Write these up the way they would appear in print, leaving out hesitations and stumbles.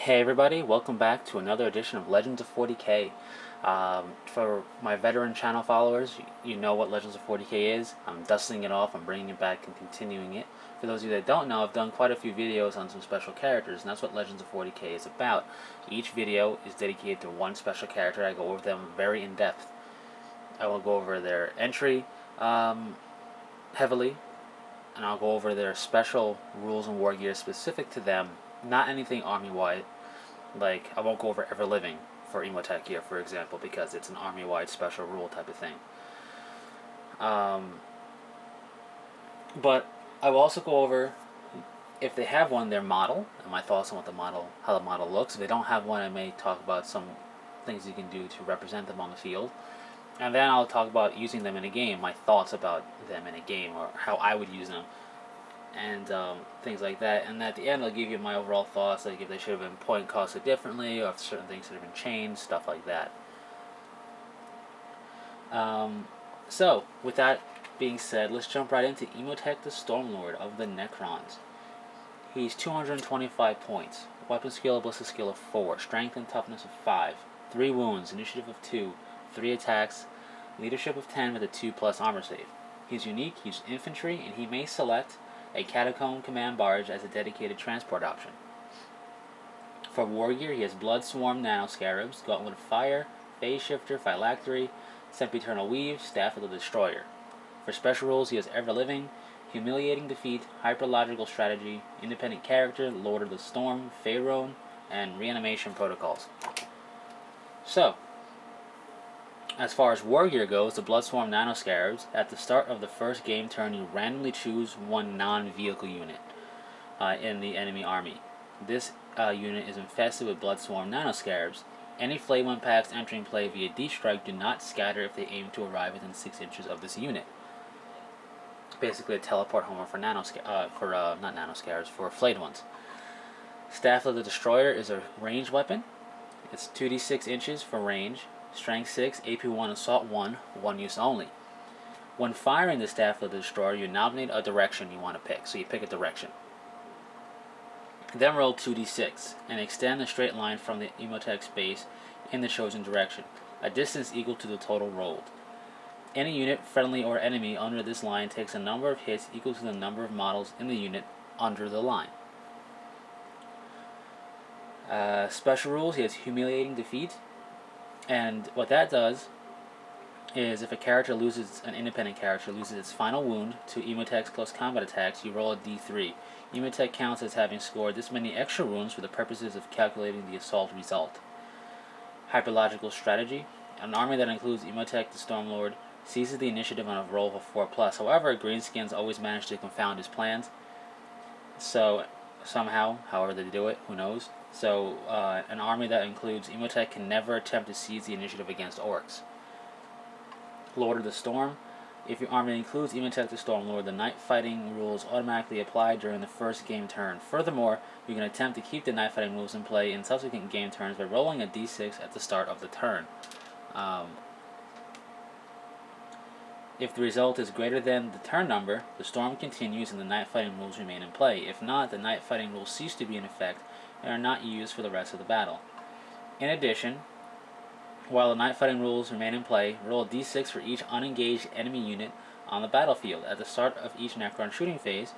Hey everybody, welcome back to another edition of Legends of 40K. For my veteran channel followers, you know what Legends of 40K is. I'm dusting it off, I'm bringing it back and continuing it. For those of you that don't know, I've done quite a few videos on some special characters, and that's what Legends of 40K is about. Each video is dedicated to one special character. I go over them very in depth. I will go over their entry heavily, and I'll go over their special rules and war gear specific to them. Not anything army-wide. Like, I won't go over Ever Living for Imotekh here, for example, because it's an army-wide special rule type of thing. But I will also go over, if they have one, their model, and my thoughts on how the model looks. If they don't have one, I may talk about some things you can do to represent them on the field. And then I'll talk about using them in a game, my thoughts about them in a game, or how I would use them, and things like that. And at the end, I'll give you my overall thoughts, like if they should have been point costed differently, or if certain things should have been changed, stuff like that. So, with that being said, let's jump right into Imotekh, the Stormlord of the Necrons. He's 225 points, weapon skill, ballistic skill of 4, strength and toughness of 5, 3 wounds, initiative of 2, 3 attacks, leadership of 10 with a 2+ armor save. He's unique, he's infantry, and he may select a Catacomb Command Barge as a dedicated transport option. For war gear, he has Blood Swarm Nanoscarabs, Gauntlet of Fire, Phase Shifter, Phylactery, Sempiternal Weave, Staff of the Destroyer. For special rules, he has Ever Living, Humiliating Defeat, Hyperlogical Strategy, Independent Character, Lord of the Storm, Pharaoh, and Reanimation Protocols. So, as far as war gear goes, the Bloodswarm Nanoscarabs, at the start of the first game turn, you randomly choose one non-vehicle unit in the enemy army. This unit is infested with Bloodswarm Nanoscarabs. Any Flame Impacts entering play via Deep Strike do not scatter if they aim to arrive within 6 inches of this unit. Basically a teleport homer for for flayed ones. Staff of the Destroyer is a ranged weapon. It's 2d6 inches for range. Strength 6, AP 1, Assault 1, one use only. When firing the Staff of the Destroyer, you nominate a direction you want to pick, so you pick a direction. Then roll 2d6, and extend the straight line from the Imotek's base in the chosen direction, a distance equal to the total rolled. Any unit, friendly or enemy, under this line takes a number of hits equal to the number of models in the unit under the line. Special rules, he has Humiliating Defeat. And what that does is if an independent character loses its final wound to Imotekh's close combat attacks, you roll a d3. Imotekh counts as having scored this many extra wounds for the purposes of calculating the assault result. Hyperlogical Strategy. An army that includes Imotekh, the Stormlord, seizes the initiative on a roll of 4+. However, Greenskins always manage to confound his plans. So, somehow, however they do it, who knows. So, an army that includes Imotekh can never attempt to seize the initiative against orcs. Lord of the Storm. If your army includes Imotekh the Stormlord, the night fighting rules automatically apply during the first game turn. Furthermore, you can attempt to keep the night fighting rules in play in subsequent game turns by rolling a d6 at the start of the turn. If the result is greater than the turn number, the storm continues and the night fighting rules remain in play. If not, the night fighting rules cease to be in effect and are not used for the rest of the battle. In addition, while the night fighting rules remain in play, roll a d6 for each unengaged enemy unit on the battlefield. At the start of each Necron shooting phase,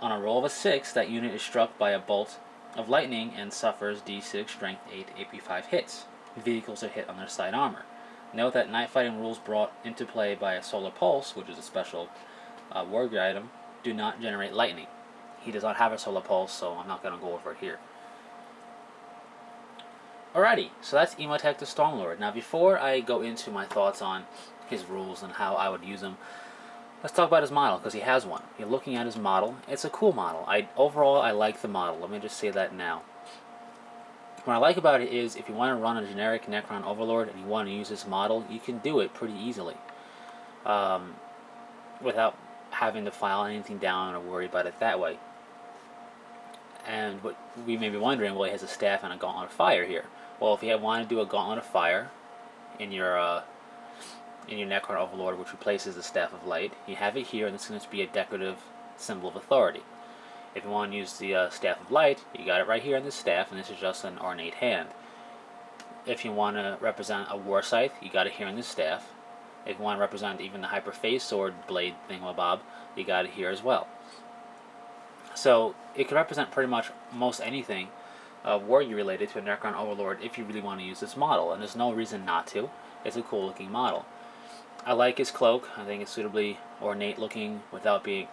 on a roll of a 6, that unit is struck by a bolt of lightning and suffers d6 strength 8 AP 5 hits. Vehicles are hit on their side armor. Note that night fighting rules brought into play by a Solar Pulse, which is a special war gear item, do not generate lightning. He does not have a Solar Pulse, so I'm not going to go over it here. Alrighty, so that's Imotekh the Stormlord. Now before I go into my thoughts on his rules and how I would use them, let's talk about his model, because he has one. You're looking at his model. It's a cool model. Overall, I like the model. Let me just say that now. What I like about it is, if you want to run a generic Necron Overlord and you want to use this model, you can do it pretty easily. Without having to file anything down or worry about it that way. And what we may be wondering, well, he has a staff and a Gauntlet of Fire here. Well, if you want to do a Gauntlet of Fire in your Necron Overlord, which replaces the Staff of Light, you have it here, and it's going to be a decorative symbol of authority. If you want to use the Staff of Light, you got it right here in the staff, and this is just an ornate hand. If you want to represent a war scythe, you got it here in the staff. If you want to represent even the hyperphase sword blade thingamabob, you got it here as well. So it can represent pretty much most anything warrior related to a Necron Overlord if you really want to use this model, and there's no reason not to. It's a cool looking model. I like his cloak. I think it's suitably ornate looking without being,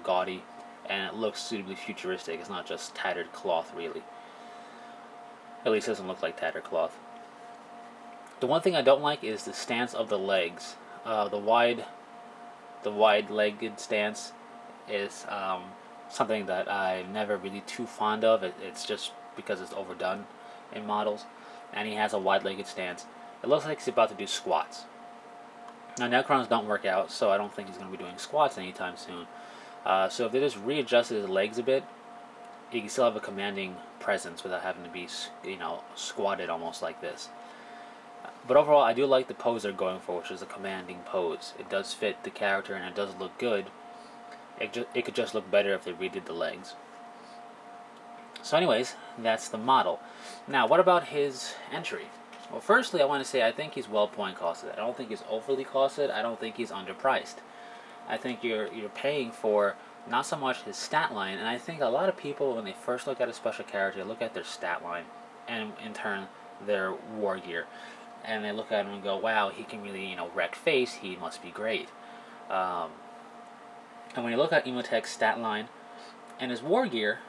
gaudy, and it looks suitably futuristic. It's not just tattered cloth, really. At least it doesn't look like tattered cloth. The one thing I don't like is the stance of the legs. The wide-legged stance is something that I'm never really too fond of. It's just because it's overdone in models, and he has a wide-legged stance. It looks like he's about to do squats. Now, Necrons don't work out, so I don't think he's going to be doing squats anytime soon. So if they just readjusted his legs a bit, he can still have a commanding presence without having to be, squatted almost like this. But overall, I do like the pose they're going for, which is a commanding pose. It does fit the character, and it does look good. It could just look better if they redid the legs. So anyways, that's the model. Now, what about his entry? Well, firstly, I want to say I think he's well point costed. I don't think he's overly costed. I don't think he's underpriced. I think you're paying for not so much his stat line, and I think a lot of people, when they first look at a special character, look at their stat line, and in turn, their war gear. And they look at him and go, wow, he can really, wreck face, he must be great. And when you look at Imotek's stat line and his war gear,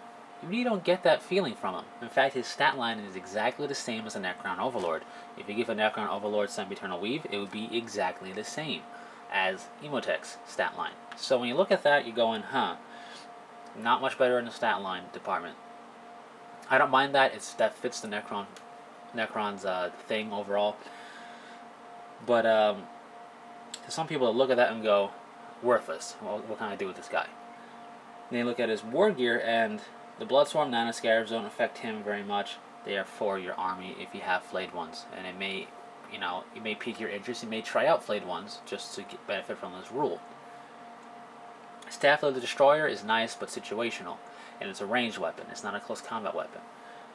you really don't get that feeling from him. In fact, his stat line is exactly the same as a Necron Overlord. If you give a Necron Overlord Sempiternal Weave, it would be exactly the same as Imotek's stat line. So when you look at that, you're going, not much better in the stat line department. I don't mind that. That fits the Necron's thing overall. But to some people that look at that and go, worthless. Well, what can I do with this guy? And they look at his war gear, and the Bloodswarm Nanoscarabs don't affect him very much. They are for your army if you have flayed ones, and it may pique your interest. You may try out flayed ones just to benefit from this rule. Staff of the Destroyer is nice but situational, and it's a ranged weapon. It's not a close combat weapon.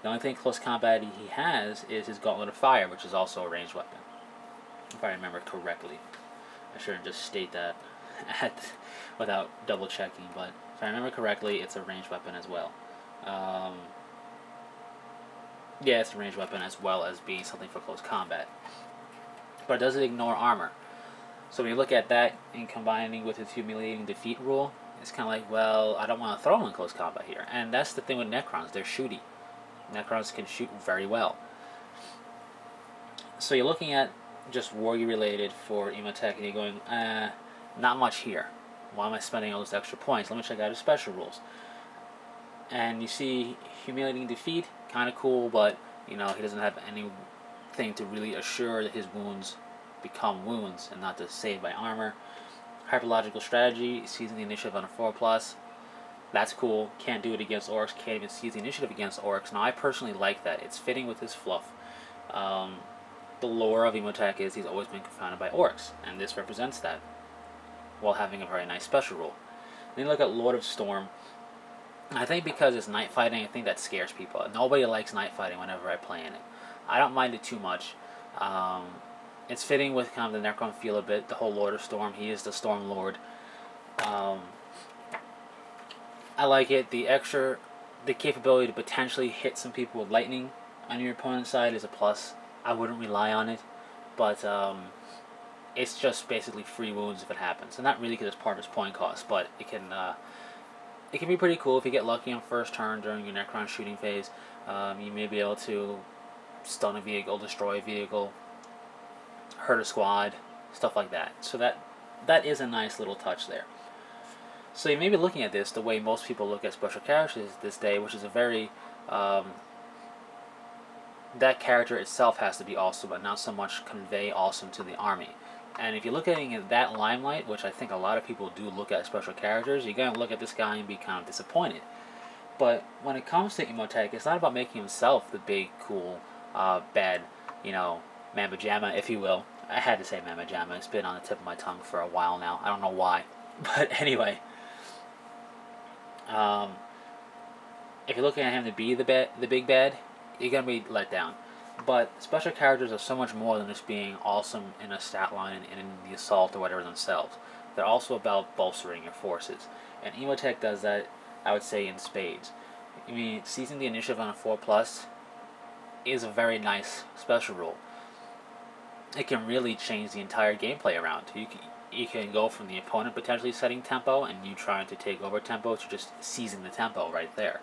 The only thing close combat he has is his Gauntlet of Fire, which is also a ranged weapon, if I remember correctly. I shouldn't just state that without double checking, but if I remember correctly, it's a ranged weapon as well. Yeah, it's a ranged weapon as well as being something for close combat. But it doesn't ignore armor. So when you look at that in combining with his Humiliating Defeat rule, it's kind of like, well, I don't want to throw him in close combat here. And that's the thing with Necrons, they're shooty. Necrons can shoot very well. So you're looking at just warrior related for Imotekh, and you're going, not much here. Why am I spending all those extra points? Let me check out his special rules. And you see Humiliating Defeat, kind of cool, but he doesn't have anything to really assure that his wounds become wounds and not to save by armor. Hyperlogical Strategy, seizing the initiative on a 4+. That's cool. Can't do it against orcs. Can't even seize the initiative against orcs. Now, I personally like that. It's fitting with his fluff. The lore of Imotekh is he's always been confounded by orcs, and this represents that, while having a very nice special rule. Then you look at Lord of Storm. I think because it's night fighting, I think that scares people. Nobody likes night fighting whenever I play in it. I don't mind it too much. It's fitting with kind of the Necron feel a bit, the whole Lord of Storm. He is the Stormlord. I like it. The capability to potentially hit some people with lightning on your opponent's side is a plus. I wouldn't rely on it, but it's just basically free wounds if it happens. And not really because it's part of his point cost, but it can be pretty cool if you get lucky on first turn during your Necron shooting phase. You may be able to stun a vehicle, destroy a vehicle, hurt a squad, stuff like that. So that is a nice little touch there. So you may be looking at this the way most people look at special characters this day, which is a very that character itself has to be awesome, but not so much convey awesome to the army. And if you're looking at that limelight, which I think a lot of people do look at special characters, you're going to look at this guy and be kind of disappointed. But when it comes to Imotekh, it's not about making himself the big, cool, bad, Mamba Jamma, if you will. I had to say Mamba Jamma. It's been on the tip of my tongue for a while now. I don't know why. But anyway. if you're looking at him to be the big bad, you're gonna be let down. But special characters are so much more than just being awesome in a stat line and in the assault or whatever themselves. They're also about bolstering your forces, and Imotekh does that. I would say in spades. I mean, seizing the initiative on a 4+ is a very nice special rule. It can really change the entire gameplay around. You can go from the opponent potentially setting tempo and you trying to take over tempo to just seizing the tempo right there.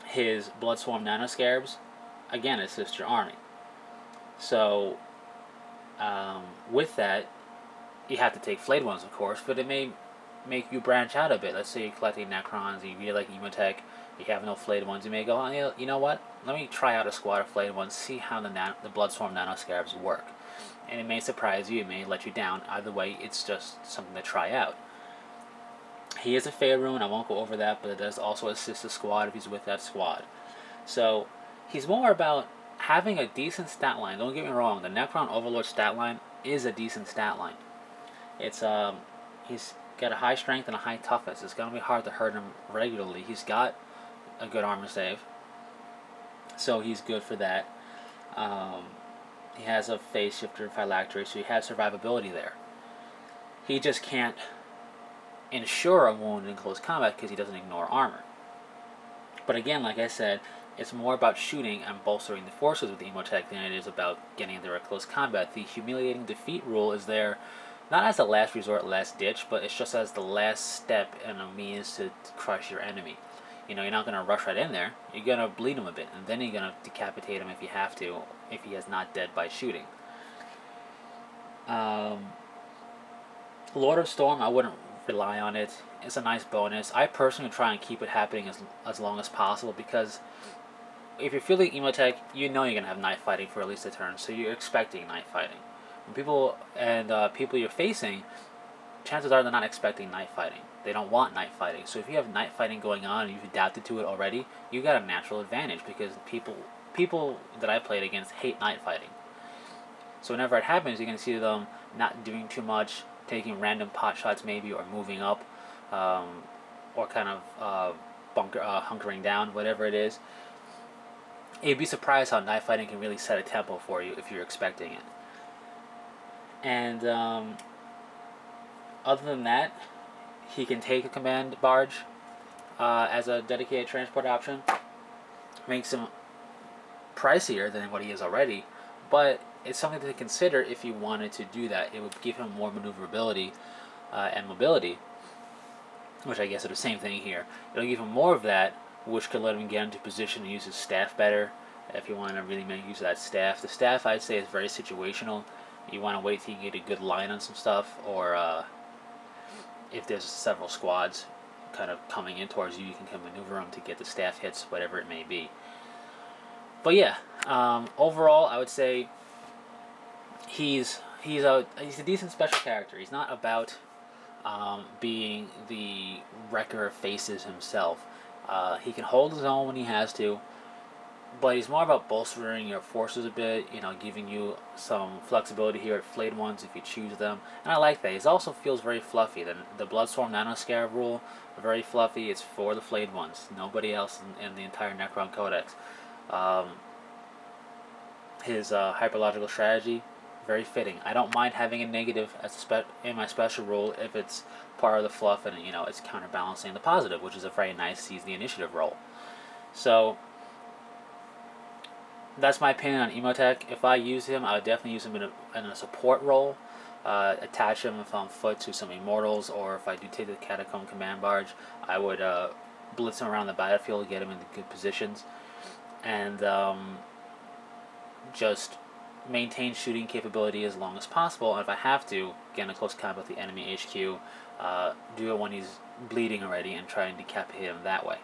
His Bloodswarm Nanoscarabs, again, assist your army. So, with that, you have to take flayed ones, of course, but it may make you branch out a bit. Let's say you're collecting Necrons, you really like Imotekh, you have no flayed ones, you may go, oh, you know what? Let me try out a squad of flayed ones, see how the Bloodswarm Nanoscarabs work. And it may surprise you, it may let you down. Either way, it's just something to try out. He is a Fey Rune, I won't go over that, but it does also assist the squad if he's with that squad. So, he's more about having a decent stat line. Don't get me wrong, the Necron Overlord stat line is a decent stat line. It's, he's got a high strength and a high toughness. It's going to be hard to hurt him regularly. He's got a good armor save, so he's good for that. He has a phase shifter phylactery, so he has survivability there. He just can't ensure a wound in close combat because he doesn't ignore armor. But again, like I said, it's more about shooting and bolstering the forces with Imotekh than it is about getting there at close combat. The humiliating defeat rule is there not as a last resort, last ditch, but it's just as the last step and a means to crush your enemy. You know, you're not going to rush right in there. You're going to bleed him a bit, and then you're going to decapitate him if you have to, if he is not dead by shooting. Lord of Storm, I wouldn't rely on it. It's a nice bonus. I personally try and keep it happening as long as possible, because if you're fielding Imotekh, you know you're going to have knife fighting for at least a turn, so you're expecting knife fighting. When people you're facing, chances are they're not expecting knife fighting. They don't want knife fighting. So if you have knife fighting going on and you've adapted to it already, you got a natural advantage, because people that I played against hate knife fighting. So whenever it happens, you can see them not doing too much, taking random pot shots maybe, or moving up, or kind of hunkering down, whatever it is. You'd be surprised how knife fighting can really set a tempo for you if you're expecting it. And other than that, he can take a command barge as a dedicated transport option. Makes him pricier than what he is already, but it's something to consider if you wanted to do that. It would give him more maneuverability and mobility, which I guess are the same thing here. It'll give him more of that, which could let him get into position to use his staff better if you want to really make use of that staff. The staff, I'd say, is very situational. You want to wait till you get a good line on some stuff, or if there's several squads kind of coming in towards you, you can maneuver them to get the staff hits, whatever it may be. But yeah, overall, I would say he's a decent special character. He's not about being the wrecker of faces himself. He can hold his own when he has to, but he's more about bolstering your forces a bit, you know, giving you some flexibility here at flayed ones if you choose them. And I like that. He also feels very fluffy. The Bloodswarm Nanoscarab rule, very fluffy. It's for the flayed ones. Nobody else in the entire Necron Codex. His hyperlogical strategy, very fitting. I don't mind having a negative in my special rule if it's part of the fluff and, you know, it's counterbalancing the positive, which is a very nice seize the initiative role. So that's my opinion on Imotekh. If I use him, I would definitely use him in a support role. Attach him if I'm foot to some Immortals, or if I do take the Catacomb Command Barge, I would blitz him around the battlefield, get him into good positions, and just maintain shooting capability as long as possible. And if I have to, get in close combat with the enemy HQ, do it when he's bleeding already and try and decapitate him that way.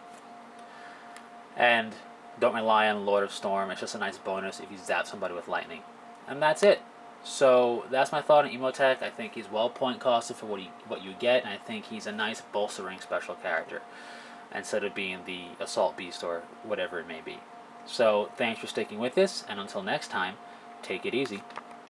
And don't rely on Lord of Storm. It's just a nice bonus if you zap somebody with lightning. And that's it. So that's my thought on Imotekh. I think he's well point costed for what you get, and I think he's a nice bolstering special character instead of being the Assault Beast or whatever it may be. So thanks for sticking with this, and until next time, take it easy.